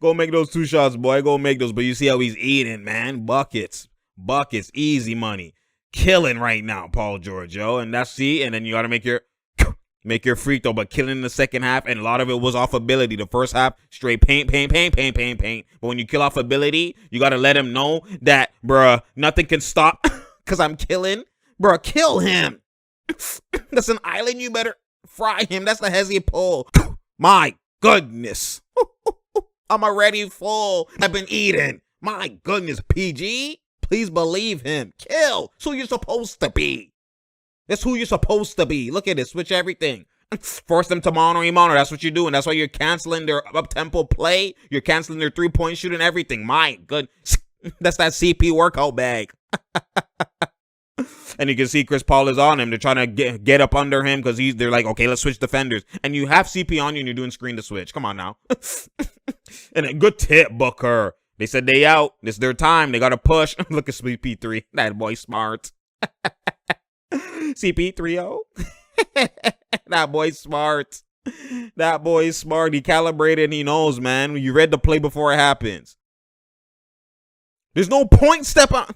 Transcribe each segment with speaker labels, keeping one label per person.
Speaker 1: Go make those 2 shots, boy. Go make those. But you see how he's eating, man. Buckets, easy money, killing right now, Paul George, yo. And that's and then you got to make your free throw, but killing in the second half, and a lot of it was off ability. The first half, straight paint. But when you kill off ability, you got to let him know that, bruh, nothing can stop because I'm killing. Bruh, kill him. That's an island. You better fry him. That's the Hezzy pull. My goodness. I'm already full. I've been eating. My goodness, PG. Please believe him. Kill. It's who you're supposed to be. That's who you're supposed to be. Look at this. Switch everything. Force them to mono. That's what you're doing. That's why you're canceling their up-tempo play. You're canceling their three-point shooting, everything. My goodness. That's that CP workout bag. And you can see Chris Paul is on him. They're trying to get up under him because they're like, okay, let's switch defenders. And you have CP on you and you're doing screen to switch. Come on now. And a good tip, Booker. They said they out. It's their time. They got to push. Look at CP3. That boy smart. CP3-0. That boy's smart. That boy's smart. He calibrated and he knows, man. You read the play before it happens. There's no point step on.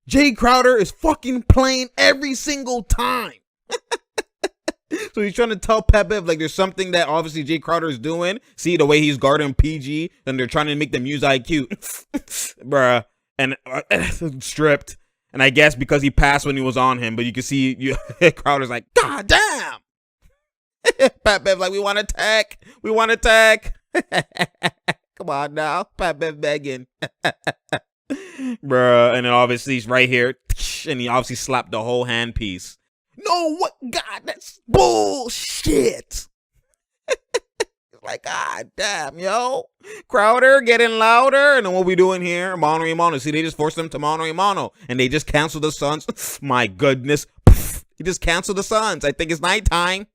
Speaker 1: Jay Crowder is fucking playing every single time. So he's trying to tell Pat Bev, like, there's something that obviously Jay Crowder is doing. See the way he's guarding PG, and they're trying to make them use IQ. Bruh. And stripped. And I guess because he passed when he was on him, but you can see Crowder's like, God damn. Pat Bev like, we want to attack. We want to attack. Come on now. Pat Bev begging. Bruh. And then obviously he's right here. And he obviously slapped the whole handpiece. No, what? God, that's bullshit. Like, God damn, yo. Crowder getting louder. And then what we doing here? Mono y mono. See, they just forced them to mono y mono. And they just canceled the Suns. My goodness. He just canceled the Suns. I think it's nighttime.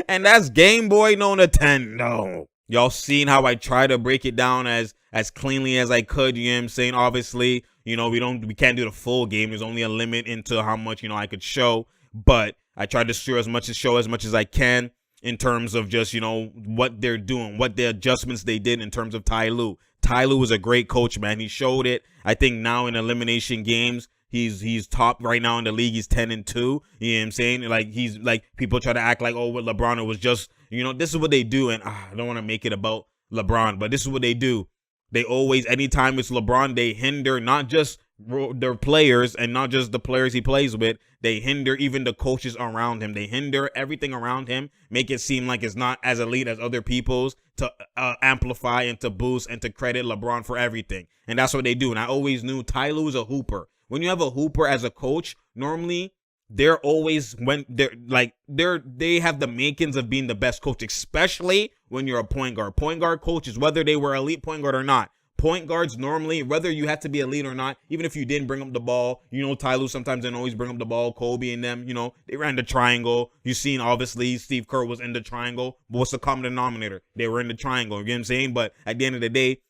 Speaker 1: And that's Game Boy, no Nintendo. Y'all seen how I try to break it down as cleanly as I could, you know what I'm saying? Obviously, you know, we can't do the full game. There's only a limit into how much, you know, I could show. But I tried to show as much as I can in terms of just, you know, what they're doing, what the adjustments they did in terms of Ty Lue. Ty Lue was a great coach, man. He showed it. I think now in elimination games, he's top right now in the league. He's 10-2. You know what I'm saying? Like, he's like, people try to act like, oh, with LeBron, it was just, you know, this is what they do. And I don't want to make it about LeBron, but this is what they do. They always, anytime it's LeBron, they hinder not just their players and not just the players he plays with. They hinder even the coaches around him. They hinder everything around him, make it seem like it's not as elite as other people's, to amplify and to boost and to credit LeBron for everything. And that's what they do. And I always knew Ty Lue is a hooper. When you have a hooper as a coach, normally they're always, when they have the makings of being the best coach, especially when you're a point guard. Point guard coaches, whether they were elite point guard or not, point guards normally, whether you have to be elite or not, even if you didn't bring up the ball, you know, Ty Lue sometimes didn't always bring up the ball. Kobe and them, you know, they ran the triangle. You've seen, obviously, Steve Kerr was in the triangle. But what's the common denominator? They were in the triangle. You know what I'm saying? But at the end of the day,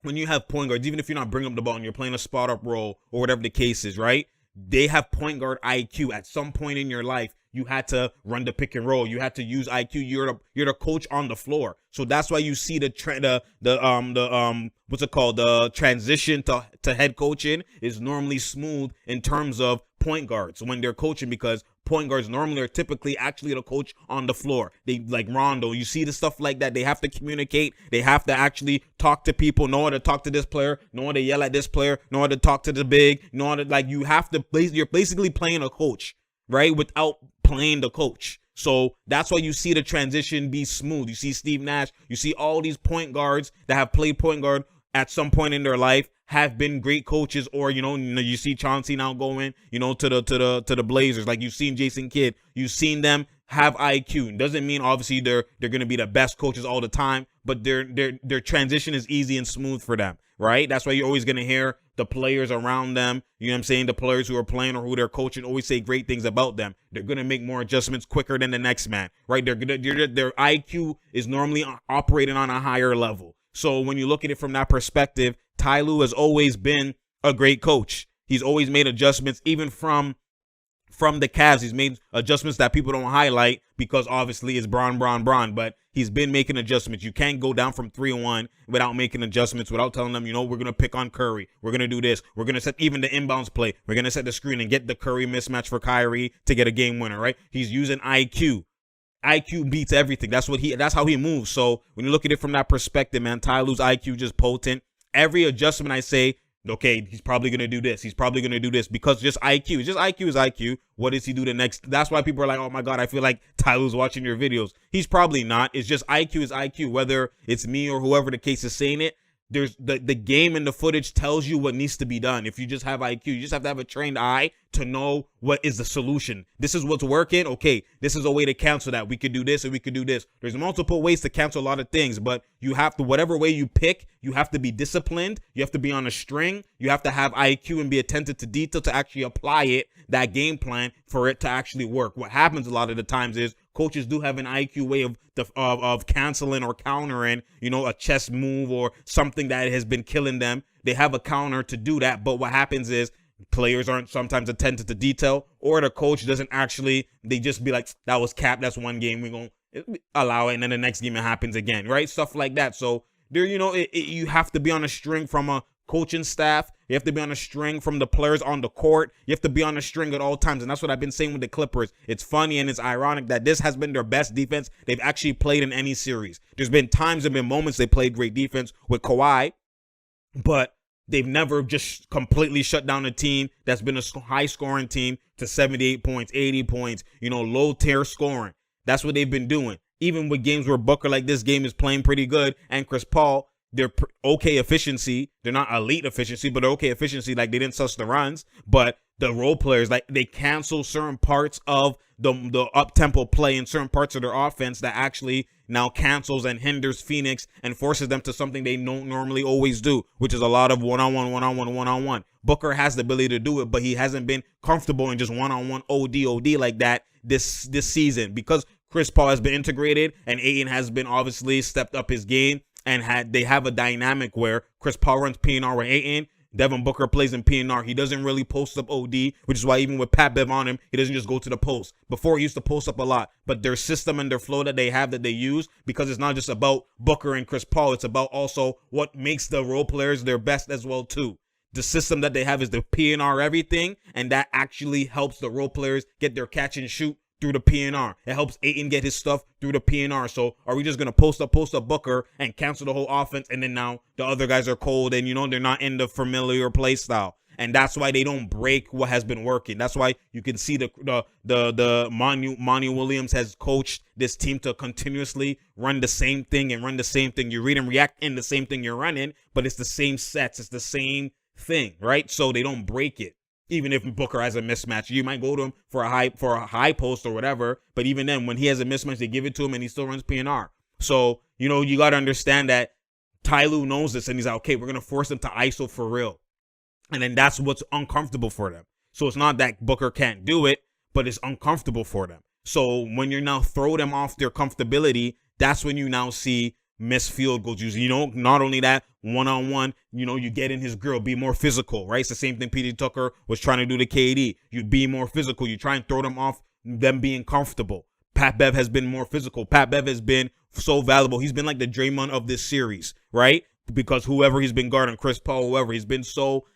Speaker 1: when you have point guards, even if you're not bringing up the ball and you're playing a spot up role or whatever the case is, right? They have point guard IQ. At some point in your life, you had to run the pick and roll. You had to use IQ. You're the coach on the floor. So that's why you see the transition to head coaching is normally smooth in terms of point guards when they're coaching, because point guards normally are typically actually the coach on the floor. They, like Rondo, you see the stuff like that. They have to communicate. They have to actually talk to people, know how to talk to this player, know how to yell at this player, know how to talk to the big, know how to, like, you have to play. You're basically playing a coach, right? Without playing the coach. So that's why you see the transition be smooth. You see Steve Nash, you see all these point guards that have played point guard at some point in their life have been great coaches, or, you know, you see Chauncey now going, you know, to the Blazers. Like, you've seen Jason Kidd, you've seen them have IQ. It doesn't mean obviously they're going to be the best coaches all the time, but their transition is easy and smooth for them, right? That's why you're always going to hear the players around them, you know what I'm saying, the players who are playing or who they're coaching always say great things about them. They're going to make more adjustments quicker than the next man, right? Their IQ is normally operating on a higher level. So when you look at it from that perspective, Ty Lue has always been a great coach. He's always made adjustments, even from the Cavs. He's made adjustments that people don't highlight, because obviously it's Bron, but he's been making adjustments. You can't go down from 3-1 without making adjustments, without telling them, we're going to pick on Curry. We're going to do this. We're going to set even the inbounds play. We're going to set the screen and get the Curry mismatch for Kyrie to get a game winner, right? He's using IQ. IQ beats everything. That's how he moves. So when you look at it from that perspective, man, Ty Lue's IQ just potent. Every adjustment I say, okay, he's probably going to do this. He's probably going to do this because just IQ. It's just IQ is IQ. What does he do the next? That's why people are like, oh my God, I feel like Ty Lue's watching your videos. He's probably not. It's just IQ is IQ. Whether it's me or whoever the case is saying it, there's the game and the footage tells you what needs to be done. If you just have IQ, you just have to have a trained eye to know what is the solution. This is what's working. Okay, this is a way to cancel that. We could do this and we could do this. There's multiple ways to cancel a lot of things, but you have to, whatever way you pick, you have to be disciplined. You have to be on a string. You have to have IQ and be attentive to detail to actually apply it, that game plan, for it to actually work. What happens a lot of the times is coaches do have an IQ way of canceling or countering, a chess move or something that has been killing them. They have a counter to do that, but what happens is players aren't sometimes attentive to detail, or the coach doesn't actually, they just be like, that was cap, that's one game, we're going to allow it, and then the next game it happens again, right? Stuff like that. So there, you have to be on a string from a coaching staff. You have to be on a string from the players on the court. You have to be on a string at all times. And that's what I've been saying with the Clippers. It's funny and it's ironic that this has been their best defense they've actually played in any series. There's been times and been moments they played great defense with Kawhi, but they've never just completely shut down a team that's been a high scoring team to 78 points, 80 points, low tier scoring. That's what they've been doing. Even with games where Booker, like this game, is playing pretty good, and Chris Paul, they're okay efficiency. They're not elite efficiency, but they're okay efficiency. Like, they didn't suss the runs, but the role players, like, they cancel certain parts of the up-tempo play in certain parts of their offense that actually now cancels and hinders Phoenix and forces them to something they don't normally always do, which is a lot of one-on-one. Booker has the ability to do it, but he hasn't been comfortable in just one-on-one OD like that this season, because Chris Paul has been integrated and Ayton has been obviously stepped up his game, and they have a dynamic where Chris Paul runs P&R with Ayton. Devin Booker plays in P&R. He doesn't really post up OD, which is why even with Pat Bev on him, he doesn't just go to the post. Before, he used to post up a lot, but their system and their flow that they have that they use, because it's not just about Booker and Chris Paul, it's about also what makes the role players their best as well too. The system that they have is the P&R everything, and that actually helps the role players get their catch and shoot through the P&R. It helps Ayton get his stuff through the P&R. So are we just going to post up Booker and cancel the whole offense, and then now the other guys are cold and, they're not in the familiar play style? And that's why they don't break what has been working. That's why you can see the Monty Williams has coached this team to continuously run the same thing. You read and react in the same thing you're running, but it's the same sets. It's the same thing, right? So they don't break it. Even if Booker has a mismatch, you might go to him for a high post or whatever. But even then, when he has a mismatch, they give it to him and he still runs P&R. So, you got to understand that Ty Lue knows this, and he's like, okay, we're going to force them to ISO for real. And then that's what's uncomfortable for them. So it's not that Booker can't do it, but it's uncomfortable for them. So when you now throw them off their comfortability, that's when you now see missed field goals. Not only that, one-on-one, you get in his grill, be more physical, right? It's the same thing PJ Tucker was trying to do to KD. You be more physical. You try and throw them off them being comfortable. Pat Bev has been more physical. Pat Bev has been so valuable. He's been like the Draymond of this series, right? Because whoever he's been guarding, Chris Paul, whoever, he's been so,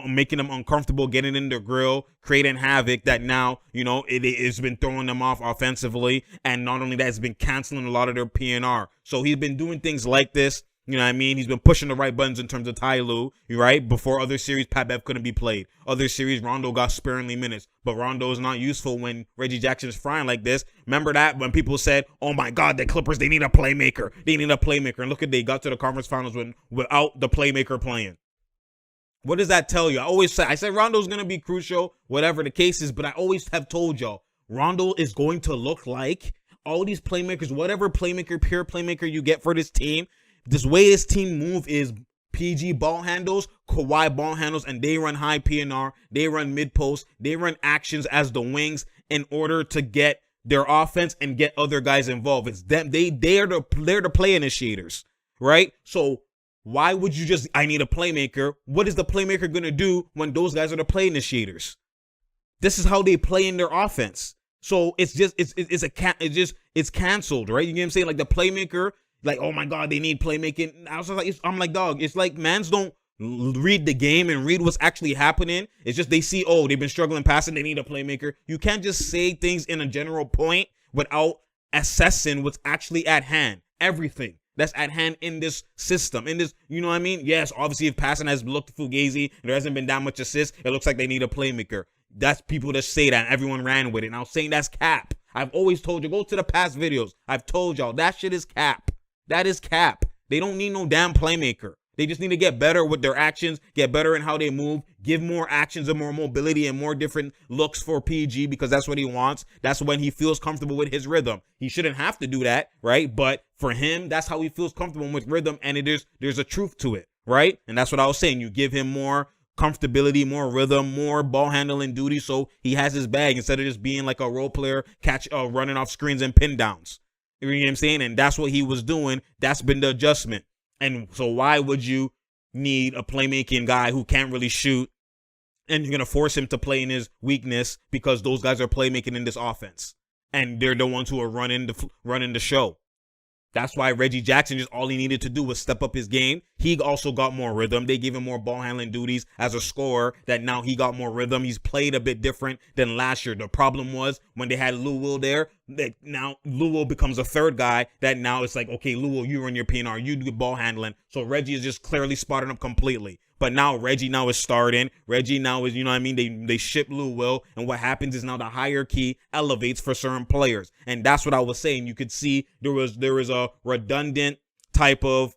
Speaker 1: making them uncomfortable, getting in their grill, creating havoc that now, it's been throwing them off offensively. And not only that, it's been canceling a lot of their P&R. So he's been doing things like this. You know what I mean? He's been pushing the right buttons in terms of Ty Lue, right? Before other series, Pat Bev couldn't be played. Other series, Rondo got sparingly minutes. But Rondo is not useful when Reggie Jackson is frying like this. Remember that when people said, oh my God, the Clippers, they need a playmaker. And look at, they got to the conference finals without the playmaker playing. What does that tell you? I said Rondo's going to be crucial, whatever the case is, but I always have told y'all, Rondo is going to look like all these playmakers, whatever playmaker, pure playmaker you get for this team. This way this team move is PG ball handles, Kawhi ball handles, and they run high P&R, they run mid post, they run actions as the wings in order to get their offense and get other guys involved. It's them. They're the play initiators, right? So why would you I need a playmaker? What is the playmaker going to do when those guys are the play initiators? This is how they play in their offense. So it's canceled, right? You get what I'm saying? Like the playmaker, like, oh my God, they need playmaking. I'm like, dog, it's like mans don't read the game and read what's actually happening. It's just they see, oh, they've been struggling passing, they need a playmaker. You can't just say things in a general point without assessing what's actually at hand. Everything that's at hand in this system, in this, you know what I mean? Yes, obviously if passing has looked fugazi and there hasn't been that much assist, it looks like they need a playmaker. That's people that say that and everyone ran with it. And I was saying that's cap. I've always told you, go to the past videos. I've told y'all that shit is cap. That is cap. They don't need no damn playmaker. They just need to get better with their actions, get better in how they move, give more actions and more mobility and more different looks for PG because that's what he wants. That's when he feels comfortable with his rhythm. He shouldn't have to do that, right? But for him, that's how he feels comfortable with rhythm, and there's a truth to it, right? And that's what I was saying. You give him more comfortability, more rhythm, more ball handling duty, so he has his bag instead of just being like a role player, running off screens and pin downs. You know what I'm saying? And that's what he was doing. That's been the adjustment. And so why would you need a playmaking guy who can't really shoot and you're going to force him to play in his weakness because those guys are playmaking in this offense and they're the ones who are running the show? That's why Reggie Jackson, just all he needed to do was step up his game. He also got more rhythm. They gave him more ball handling duties as a scorer, that now he got more rhythm. He's played a bit different than last year. The problem was when they had Lou Will there, that now Lou Will becomes a third guy, that now it's like, okay, Lou Will, you run your PNR, you do ball handling. So Reggie is just clearly spotting up completely. But now Reggie now is starting. Reggie now is, you know what I mean? They ship Lou Will. And what happens is now the hierarchy elevates for certain players. And that's what I was saying. You could see there was a redundant type of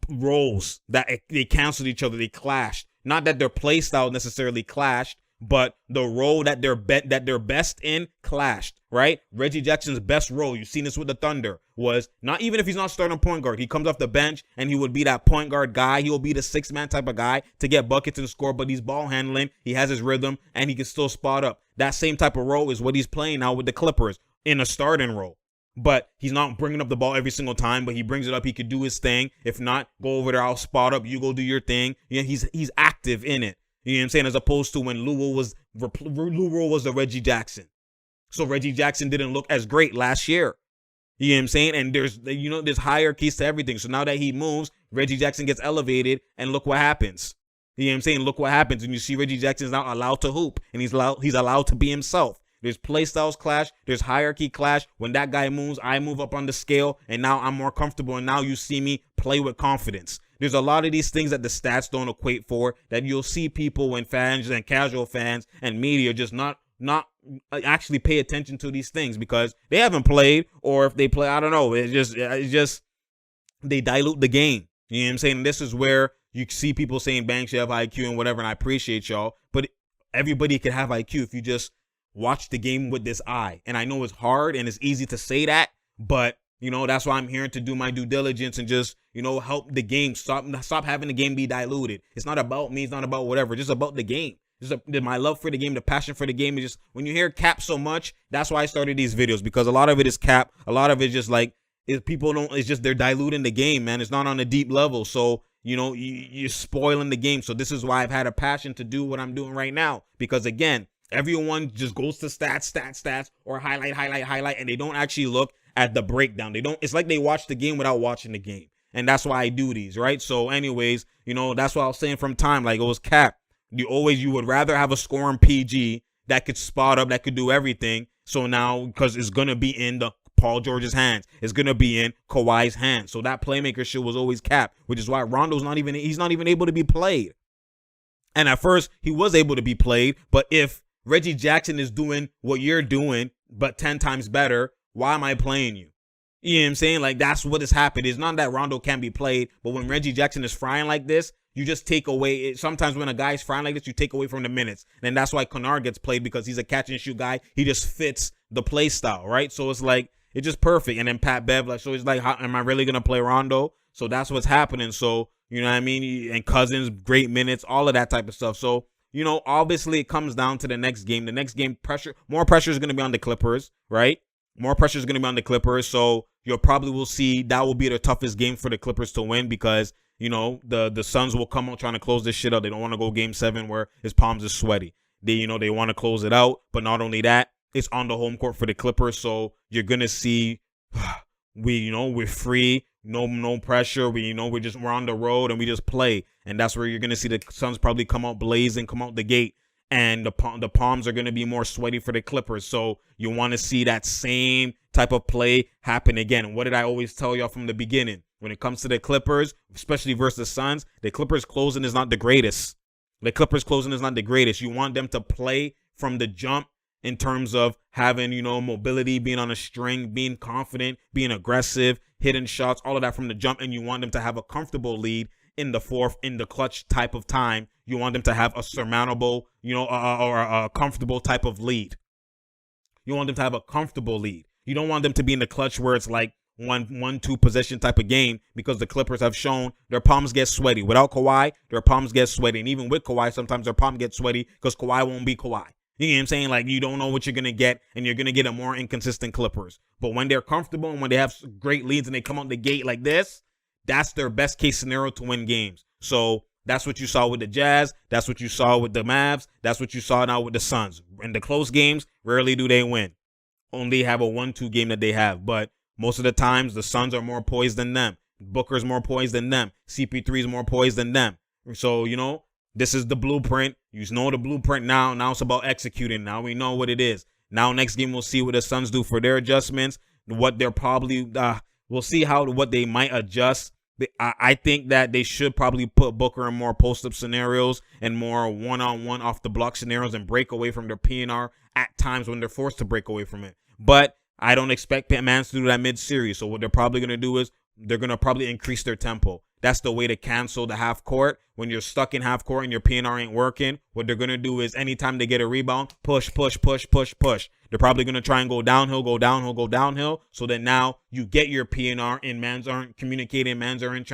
Speaker 1: roles that they canceled each other. They clashed. Not that their play style necessarily clashed, but the role that they're best in clashed, right? Reggie Jackson's best role, you've seen this with the Thunder, was not even if he's not starting point guard. He comes off the bench and he would be that point guard guy. He will be the six-man type of guy to get buckets and score, but he's ball handling. He has his rhythm and he can still spot up. That same type of role is what he's playing now with the Clippers in a starting role. But he's not bringing up the ball every single time, but he brings it up. He could do his thing. If not, go over there, I'll spot up. You go do your thing. Yeah, he's active in it. You know what I'm saying? As opposed to when Lou Will was the Reggie Jackson. So Reggie Jackson didn't look as great last year. You know what I'm saying? And there's hierarchies to everything. So now that he moves, Reggie Jackson gets elevated, and look what happens. You know what I'm saying? Look what happens. And you see Reggie Jackson's now allowed to hoop, and he's allowed to be himself. There's play styles clash. There's hierarchy clash. When that guy moves, I move up on the scale, and now I'm more comfortable, and now you see me play with confidence. There's a lot of these things that the stats don't equate for, that you'll see people when fans and casual fans and media just not actually pay attention to these things because they haven't played, or if they play, I don't know. It's just they dilute the game. You know what I'm saying? And this is where you see people saying Banks should have IQ and whatever, and I appreciate y'all, but everybody can have IQ if you just watch the game with this eye. And I know it's hard and it's easy to say that, but you know, that's why I'm here to do my due diligence and just, you know, help the game stop having the game be diluted. It's not about me. It's not about whatever. It's just about the game. My love for the game, the passion for the game is just, when you hear cap so much, that's why I started these videos, because a lot of it is cap. A lot of it is just like, it's just they're diluting the game, man. It's not on a deep level. So, you know, you're spoiling the game. So this is why I've had a passion to do what I'm doing right now, because again, everyone just goes to stats, or highlight, and they don't actually look at the breakdown. It's like they watch the game without watching the game. And that's why I do these, right? So anyways, you know, that's what I was saying from time. Like, it was cap. You would rather have a scoring PG that could spot up, that could do everything. So now, because it's going to be in the Paul George's hands, it's going to be in Kawhi's hands. So that playmaker shit was always cap, which is why Rondo's not even able to be played. And at first, he was able to be played. But if Reggie Jackson is doing what you're doing, but 10 times better, why am I playing you? You know what I'm saying? Like, that's what has happened. It's not that Rondo can't be played, but when Reggie Jackson is frying like this, you just take away. Sometimes when a guy's frying like this, you take away from the minutes. And that's why Kennard gets played, because he's a catch and shoot guy. He just fits the play style, right? So it's like, it's just perfect. And then Pat Bev, like, so it's like, am I really going to play Rondo? So that's what's happening. So, you know what I mean? And Cousins, great minutes, all of that type of stuff. So, you know, obviously it comes down to the next game. The next game, more pressure is going to be on the Clippers, right? More pressure is going to be on the Clippers. So you'll probably will see that will be the toughest game for the Clippers to win, because, you know, the Suns will come out trying to close this shit up. They don't want to go game 7 where his palms are sweaty. they want to close it out. But not only that, it's on the home court for the Clippers. So you're going to see we're free. No pressure. We're on the road and we just play. And that's where you're going to see the Suns probably come out blazing, come out the gate. And the palms are going to be more sweaty for the Clippers. So you want to see that same type of play happen again. And what did I always tell y'all from the beginning? When it comes to the Clippers, especially versus the Suns, the Clippers closing is not the greatest. You want them to play from the jump in terms of having, mobility, being on a string, being confident, being aggressive, hitting shots, all of that from the jump. And you want them to have a comfortable lead in the fourth, in the clutch type of time. You want them to have a surmountable, or a comfortable type of lead. You want them to have a comfortable lead. You don't want them to be in the clutch where it's like two possession type of game, because the Clippers have shown their palms get sweaty. Without Kawhi, their palms get sweaty. And even with Kawhi, sometimes their palm gets sweaty because Kawhi won't be Kawhi. You know what I'm saying? Like, you don't know what you're going to get, and you're going to get a more inconsistent Clippers. But when they're comfortable and when they have great leads and they come out the gate like this, that's their best case scenario to win games. So that's what you saw with the Jazz. That's what you saw with the Mavs. That's what you saw now with the Suns. In the close games, rarely do they win. Only have a 1-2 game that they have. But most of the times, the Suns are more poised than them. Booker's more poised than them. CP3 is more poised than them. So, this is the blueprint. You know the blueprint now. Now it's about executing. Now we know what it is. Now next game we'll see what the Suns do for their adjustments. What they're probably we'll see what they might adjust. I think that they should probably put Booker in more post-up scenarios and more one-on-one off the block scenarios and break away from their PNR at times when they're forced to break away from it. But I don't expect Mans to do that mid-series. So what they're probably going to do is they're going to probably increase their tempo. That's the way to cancel the half court. When you're stuck in half court and your PNR ain't working, what they're going to do is anytime they get a rebound, push. They're probably going to try and go downhill. So that now you get your PNR and mans aren't communicating. Mans are in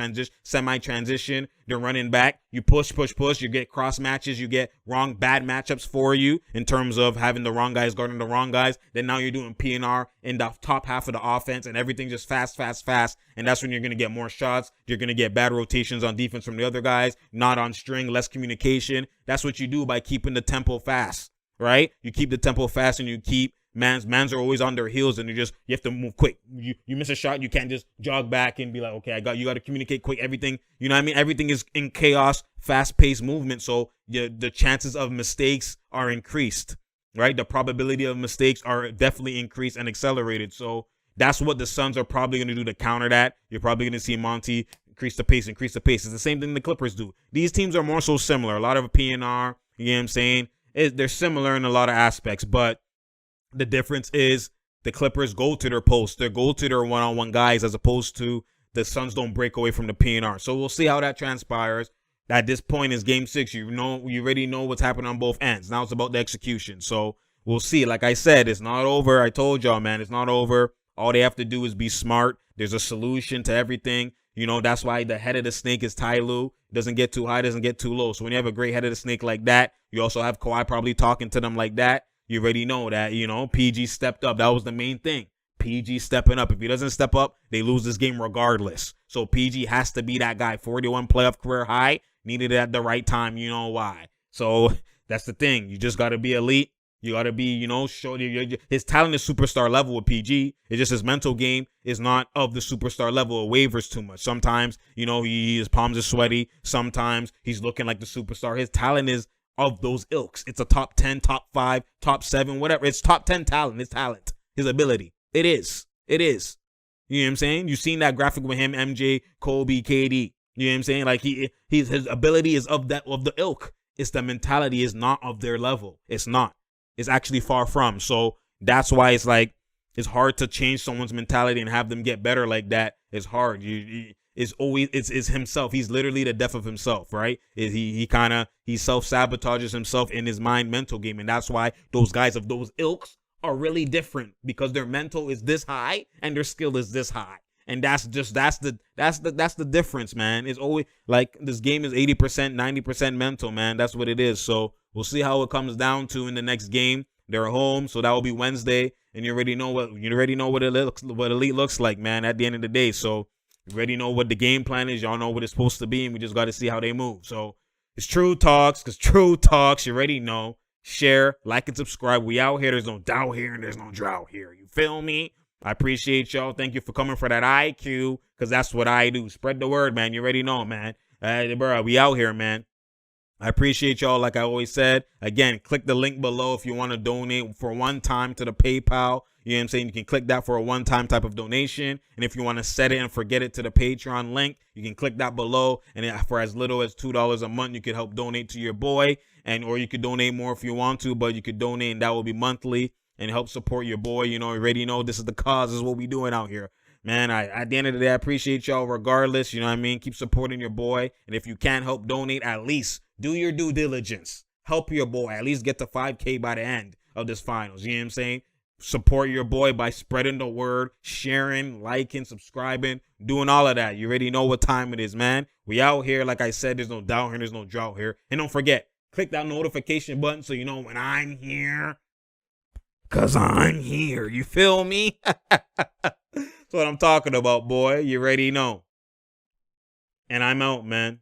Speaker 1: semi-transition. They're running back. You push. You get cross matches. You get bad matchups for you in terms of having the wrong guys guarding the wrong guys. Then now you're doing PNR in the top half of the offense and everything just fast. And that's when you're going to get more shots. You're going to get bad rotations on defense from the other guys, not on string, less communication. That's what you do by keeping the tempo fast, right? You keep the tempo fast and you keep mans are always on their heels, and you have to move quick. You miss a shot, you can't just jog back and be like, okay, you got to communicate quick. Everything, you know what I mean? Everything is in chaos, fast-paced movement, so the chances of mistakes are increased, right? The probability of mistakes are definitely increased and accelerated. So that's what the Suns are probably going to do to counter that. You're probably going to see Monty increase the pace. It's the same thing the Clippers do. These teams are more so similar. A lot of PNR, you know what I'm saying? They're similar in a lot of aspects, but the difference is the Clippers go to their post. They go to their one-on-one guys as opposed to the Suns don't break away from the PNR. So we'll see how that transpires. At this point is game 6. You already know what's happening on both ends. Now it's about the execution. So we'll see. Like I said, it's not over. I told y'all, man, it's not over. All they have to do is be smart. There's a solution to everything. That's why the head of the snake is Ty Lue. Doesn't get too high, doesn't get too low. So when you have a great head of the snake like that, you also have Kawhi probably talking to them like that. You already know that, PG stepped up. That was the main thing. PG stepping up. If he doesn't step up, they lose this game regardless. So PG has to be that guy. 41 playoff career high. Needed it at the right time. You know why. So that's the thing. You just got to be elite. You got to be, show his talent is superstar level with PG. It's just his mental game is not of the superstar level. It wavers too much. Sometimes, his palms are sweaty. Sometimes he's looking like the superstar. His talent is of those ilks. It's a top 10, top 5, top 7, whatever. It's top 10 talent. His talent, his ability. It is. You know what I'm saying? You've seen that graphic with him, MJ, Kobe, KD. You know what I'm saying? Like his ability is of the ilk. It's the mentality is not of their level. It's not. It's actually far from. So that's why it's like it's hard to change someone's mentality and have them get better like that. It's hard. It's himself. He's literally the death of himself, right? He self-sabotages himself in his mental game. And that's why those guys of those ilks are really different, because their mental is this high and their skill is this high. And that's the difference, man. It's always like this game is 80%, 90% mental, man. That's what it is. So we'll see how it comes down to in the next game. They're home, so that will be Wednesday, and you already know what elite looks like, man. At the end of the day, so you already know what the game plan is. Y'all know what it's supposed to be, and we just got to see how they move. So it's True Talks, because True Talks, you already know. share, like, and subscribe. We out here. There's no doubt here and there's no drought here. You feel me? I appreciate y'all. Thank you for coming for that IQ, because that's what I do. Spread the word, man. You already know, man. Bro, we out here, man. I appreciate y'all. Like I always said, again, click the link below if you want to donate for one time to the PayPal. You know what I'm saying? You can click that for a one-time type of donation. And if you want to set it and forget it to the Patreon link, you can click that below. And for as little as $2 a month, you can help donate to your boy. Or you could donate more if you want to, but you could donate and that will be monthly and help support your boy. You know, you already know this is the cause. This is what we doing out here. Man, at the end of the day, I appreciate y'all regardless. You know what I mean? Keep supporting your boy. And if you can't help donate, at least do your due diligence. Help your boy. At least get to 5K by the end of this finals. You know what I'm saying? Support your boy by spreading the word, sharing, liking, subscribing, doing all of that. You already know what time it is, man. We out here. Like I said, there's no doubt here. There's no drought here. And don't forget, click that notification button so you know when I'm here. Because I'm here. You feel me? That's what I'm talking about, boy. You already know. And I'm out, man.